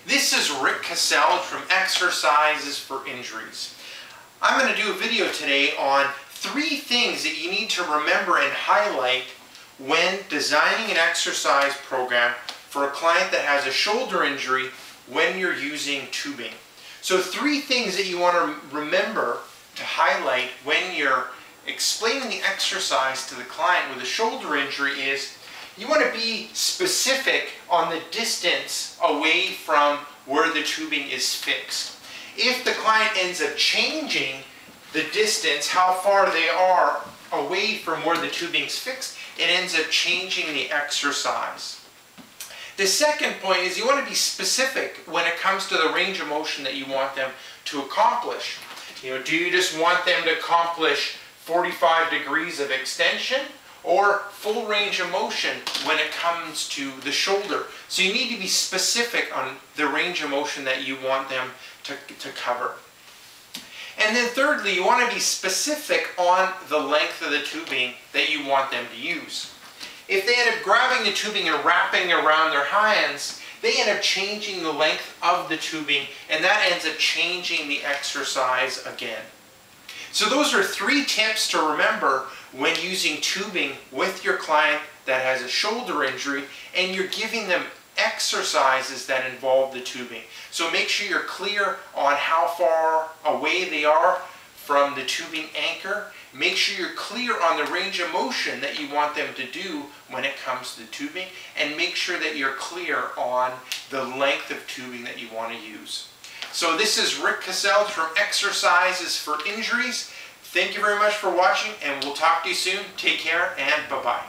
This is Rick Cassell from Exercises for Injuries. I'm going to do a video today on 3 things that you need to remember and highlight when designing an exercise program for a client that has a shoulder injury when you're using tubing. So 3 things that you want to remember to highlight when you're explaining the exercise to the client with a shoulder injury is you want to be specific on the distance away from where the tubing is fixed. If the client ends up changing the distance, how far they are away from where the tubing is fixed, it ends up changing the exercise. The second point is you want to be specific when it comes to the range of motion that you want them to accomplish. Do you just want them to accomplish 45 degrees of extension or full range of motion when it comes to the shoulder? So you need to be specific on the range of motion that you want them to cover. And then thirdly, you want to be specific on the length of the tubing that you want them to use. If they end up grabbing the tubing and wrapping around their hands, they end up changing the length of the tubing, and that ends up changing the exercise again. So those are 3 tips to remember when using tubing with your client that has a shoulder injury and you're giving them exercises that involve the tubing. So make sure you're clear on how far away they are from the tubing anchor. Make sure you're clear on the range of motion that you want them to do when it comes to the tubing, and make sure that you're clear on the length of tubing that you want to use. So this is Rick Cassell from Exercises for Injuries. Thank you very much for watching, and we'll talk to you soon. Take care, and bye-bye.